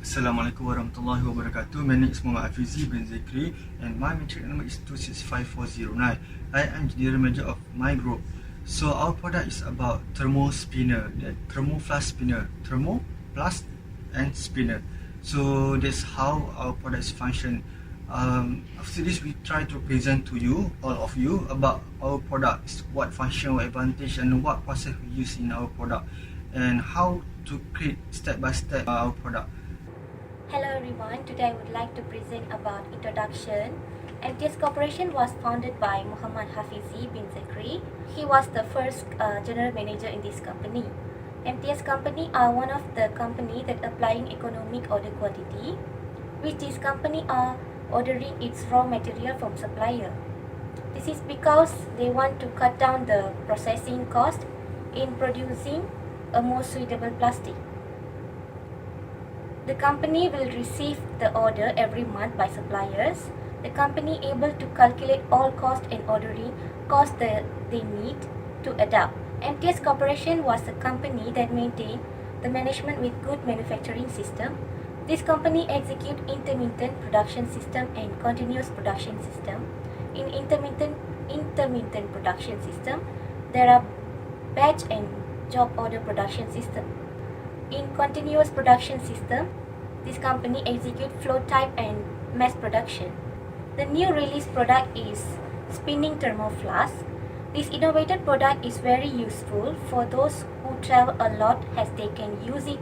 Assalamualaikum warahmatullahi wabarakatuh. My name is Muhammad Afizi bin Zikri and my matric number is 265409. I am engineer manager of my group. So our product is about thermo spinner, the thermo flask spinner, thermo, flask and spinner. So that's how our products function. After this, we try to present to you, all of you, about our products, what function, what advantage, and what process we use in our product, and how to create step by step our product. Hello everyone, today I would like to present about introduction. MTS Corporation was founded by Muhammad Hafizi bin Zakri. He was the first general manager in this company. MTS company are one of the company that applying economic order quantity, which this company are ordering its raw material from supplier. This is because they want to cut down the processing cost in producing a more suitable plastic. The company will receive the order every month by suppliers. The company able to calculate all cost and ordering cost that they need to adapt. MTS Corporation was a company that maintained the management with good manufacturing system. This company execute intermittent production system and continuous production system. In intermittent production system, there are batch and job order production system. In continuous production system, this company execute flow type and mass production. The new release product is spinning thermo flask. This innovative product is very useful for those who travel a lot, as they can use it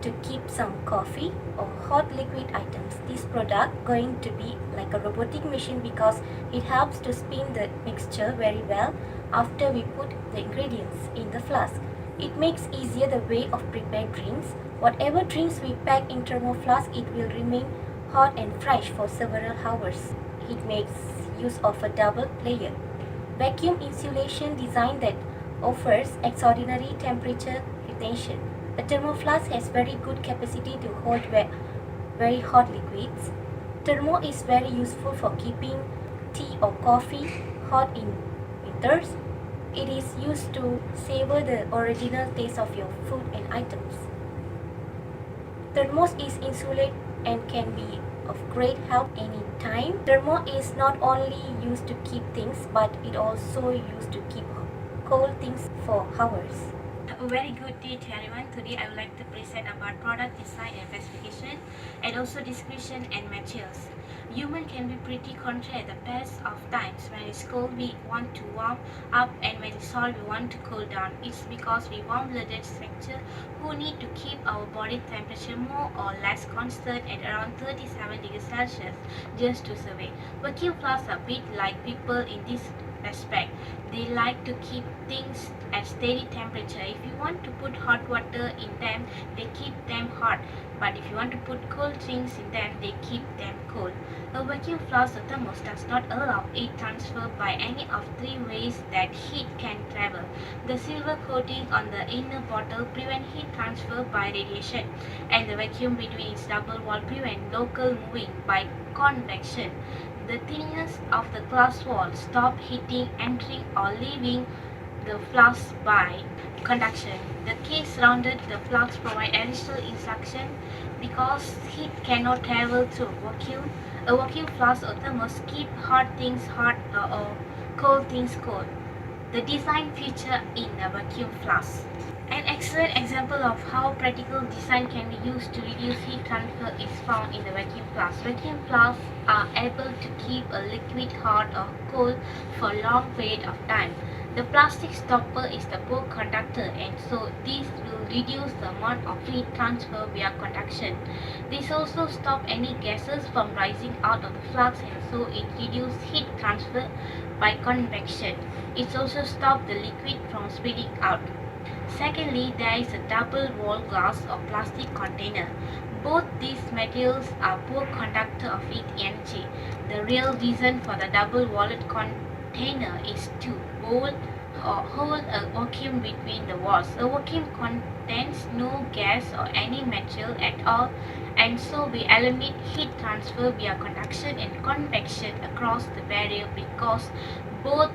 to keep some coffee or hot liquid items. This product going to be like a robotic machine because it helps to spin the mixture very well after we put the ingredients in the flask. It makes easier the way of prepare drinks. Whatever drinks we pack in thermo flask, it will remain hot and fresh for several hours. It makes use of a double layer vacuum insulation design that offers extraordinary temperature retention. A thermo flask has very good capacity to hold very hot liquids. Thermo is very useful for keeping tea or coffee hot in winters. It is used to savor the original taste of your food and items. Thermos is insulated and can be of great help anytime. Thermo is not only used to keep things, but it also used to keep cold things for hours. A very good day to everyone. Today I would like to present about product design and specification, and also description and materials. Human can be pretty contrary at the best of times. When it's cold, we want to warm up, and when it's hot, we want to cool down. It's because we warm-blooded structure who need to keep our body temperature more or less constant at around 37 degrees Celsius just to survive. Vacuum flasks are a bit like people in this respect. They like to keep things at steady temperature. If you want to put hot water in them, they keep them hot. But if you want to put cold drinks in them, they keep them cold. A vacuum flask or thermos does not allow heat transfer by any of three ways that heat can travel. The silver coating on the inner bottle prevents heat transfer by radiation, and the vacuum between its double wall prevents local moving by convection. The thinness of the glass wall stop heating entering or leaving the flask by conduction. The case surrounded the flask provide additional insulation because heat cannot travel through vacuum. A vacuum flask or thermos keep hot things hot or cold things cold. The design feature in a vacuum flask. An excellent example of how practical design can be used to reduce heat transfer is found in the vacuum flask. Vacuum flasks are able to keep a liquid hot or cold for a long period of time. The plastic stopper is the poor conductor, and so this will reduce the amount of heat transfer via conduction. This also stops any gases from rising out of the flask, and so it reduces heat transfer by convection. It also stops the liquid from spreading out. Secondly, there is a double wall glass or plastic container. Both these materials are poor conductor of heat energy. The real reason for the double walled container is to hold a vacuum between the walls. A vacuum contains no gas or any material at all, and so we eliminate heat transfer via conduction and convection across the barrier because both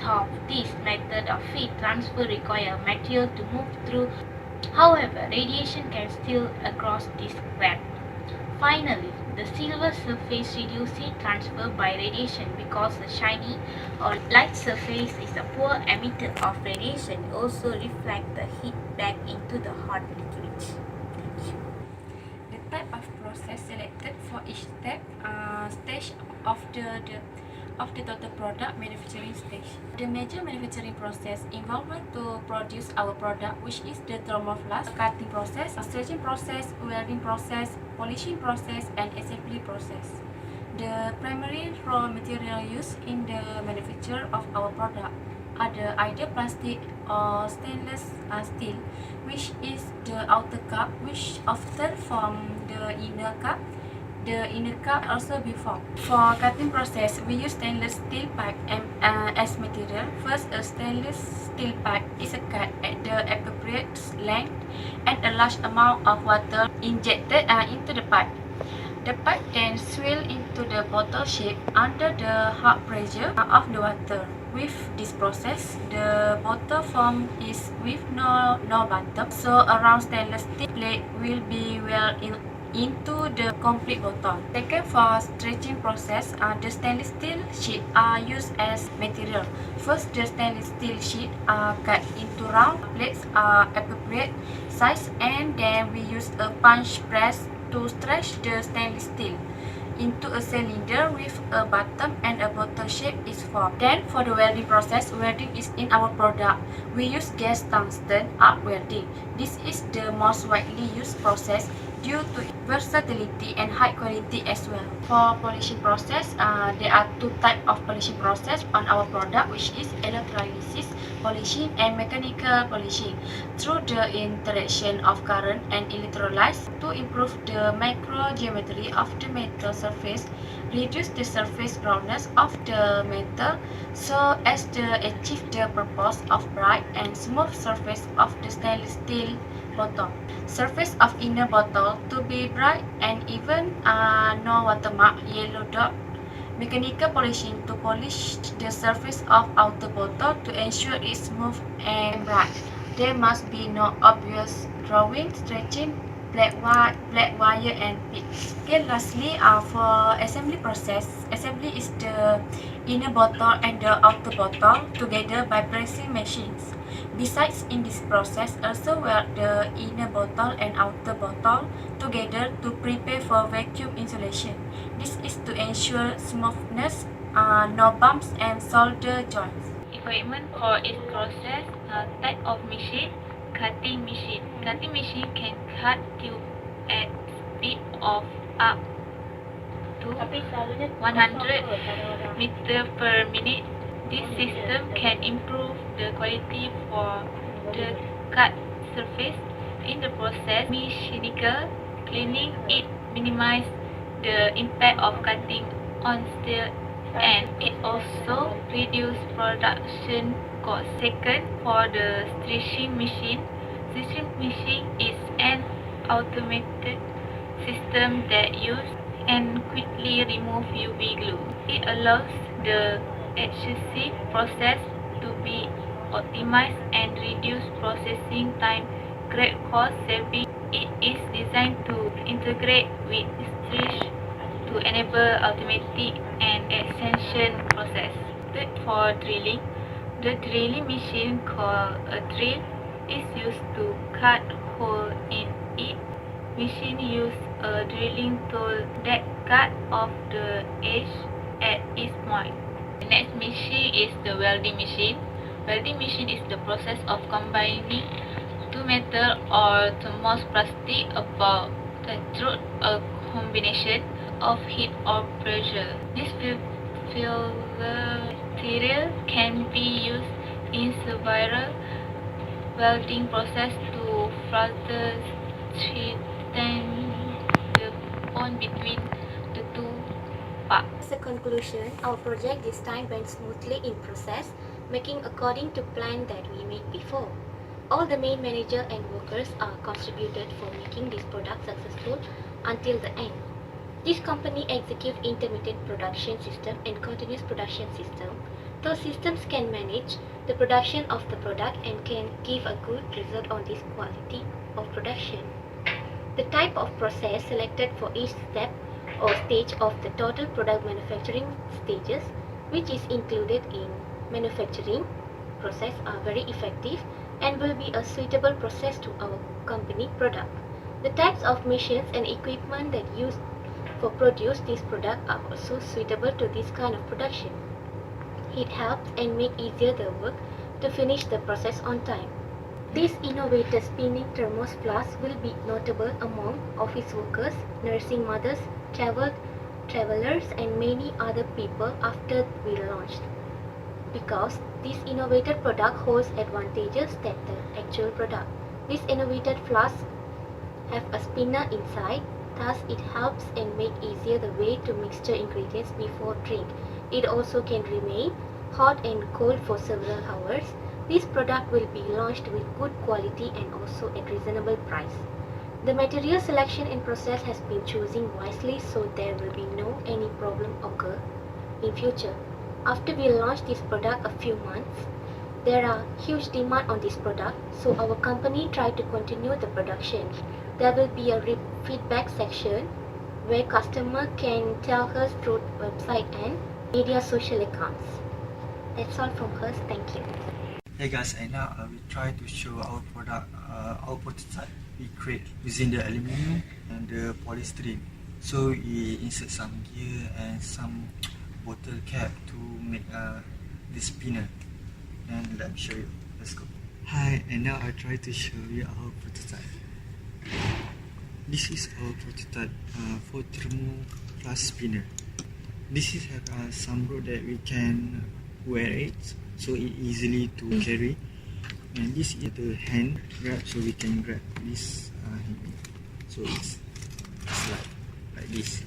of these methods of heat transfer require material to move through. However, radiation can still across this gap. Finally, the silver surface reduces heat transfer by radiation because the shiny or light surface is a poor emitter of radiation. It also reflects the heat back into the hot liquid. The type of process selected for each stage of the total product manufacturing stage. The major manufacturing process involved to produce our product, which is the thermo flask, cutting process, stretching process, welding process, polishing process, and assembly process. The primary raw material used in the manufacture of our product are either plastic or stainless steel, which is the outer cup, which often form the inner cup. The inner cup also be formed. For cutting process, we use stainless steel pipe as material. First, a stainless steel pipe is cut at the appropriate length and a large amount of water injected into the pipe. The pipe then swells into the bottle shape under the hot pressure of the water. With this process, the bottle form is with no bottom, so a round stainless steel plate will be welded into the complete bottle. Second, for stretching process, the stainless steel sheet are used as material. First, the stainless steel sheet are cut into round plates appropriate size, and then we use a punch press to stretch the stainless steel into a cylinder with a bottom and a bottle shape is formed. Then for the welding process, welding is in our product. We use gas tungsten arc welding. This is the most widely used process due to versatility and high quality as well. For polishing process, there are two types of polishing process on our product, which is electrolysis polishing and mechanical polishing. Through the interaction of current and electrolytes to improve the microgeometry of the metal surface, reduce the surface roundness of the metal so as to achieve the purpose of bright and smooth surface of the stainless steel bottle. Surface of inner bottle to be bright and even, no watermark, yellow dot. Mechanical polishing to polish the surface of outer bottle to ensure it's smooth and bright. There must be no obvious drawing, stretching, black wire and pit. Okay, lastly, for assembly process, assembly is the inner bottle and the outer bottle together by pressing machines. Besides, in this process, also weld the inner bottle and outer bottle together to prepare for vacuum insulation. This is to ensure smoothness, no bumps and solder joints. Equipment for each process, type of machine, cutting machine. Cutting machine can cut tube at speed of up to 100 meter per minute. This system can improve the quality for the cut surface. In the process, mechanical cleaning it minimizes the impact of cutting on steel and it also reduces production cost. Second, for the stretching machine. Stretching machine is an automated system that uses and quickly removes UV glue. It allows the adhesive process to be optimized and reduce processing time, great cost saving. It is designed to integrate with stretch to enable automatic and extension process. Third, for drilling. The drilling machine called a drill is used to cut hole in it. Machine use a drilling tool that cut off the edge at its point. The next machine is the welding machine. Welding machine is the process of combining two metal or thermos plastic about through a combination of heat or pressure. This filler material can be used in several welding process to further strengthen the bond between the two parts. As a conclusion, our project this time went smoothly in process, making according to plan that we made before. All the main manager and workers are contributed for making this product successful until the end. This company executes intermittent production system and continuous production system. Those systems can manage the production of the product and can give a good result on this quality of production. The type of process selected for each step or stage of the total product manufacturing stages, which is included in manufacturing process, are very effective and will be a suitable process to our company product. The types of machines and equipment that used for produce this product are also suitable to this kind of production. It helps and make easier the work to finish the process on time. This innovative spinning thermos flask will be notable among office workers, nursing mothers, travelers and many other people after we launched, because this innovative product holds advantages that the actual product. This innovative flask have a spinner inside, thus it helps and make easier the way to mixture ingredients before drink. It also can remain hot and cold for several hours. This product will be launched with good quality and also at reasonable price. The material selection and process has been choosing wisely, so there will be no any problem occur in future. After we launch this product a few months, there are huge demand on this product, so our company try to continue the production. There will be a feedback section where customer can tell us through website and media social accounts. That's all from us. Thank you. Hey guys, and now we try to show our product, our prototype we create using the aluminium and the polystyrene. So we insert some gear and some bottle cap to make the spinner. And let me show you. Let's go. Hi, and now I try to show you our prototype. This is our prototype for thermo flask spinner. This is have some rope that we can wear it, so it easily to carry. And this is the hand grab, so we can grab this hand. So it's like this.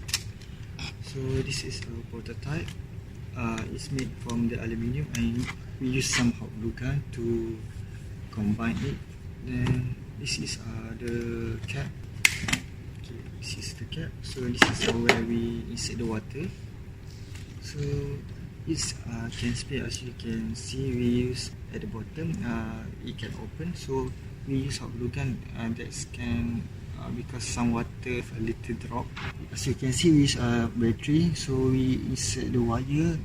So this is our prototype. It's made from the aluminium, and we use some hot glue gun to combine it. Then this is the cap. Okay, this is the cap. So this is where we insert the water. So it's can split, as you can see. We use at the bottom, it can open, so we use hot glue gun that can because some water a little drop. As you can see, we use a battery, so we insert the wire.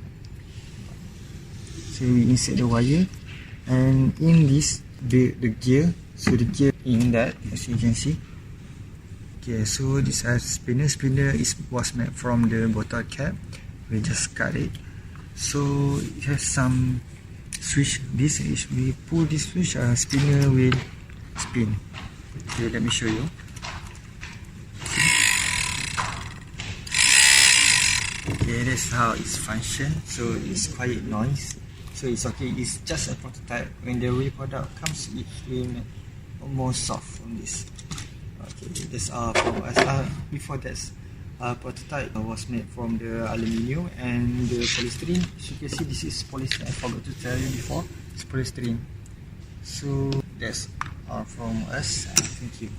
And in this the gear. So the gear in that, as you can see. Okay, so this spinner was made from the bottle cap. We just cut it. So it has some switch. This is, we pull this switch, spinner will spin. Okay, let me show you. Okay, that's how it's function. So it's quite noise. So it's okay. It's just a prototype. When the real product comes, it will more soft from this. Okay, that's from us. Before that, prototype was made from the aluminium and the polystyrene. As you can see, this is polystyrene. I forgot to tell you before. It's polystyrene. So that's all from us. Thank you.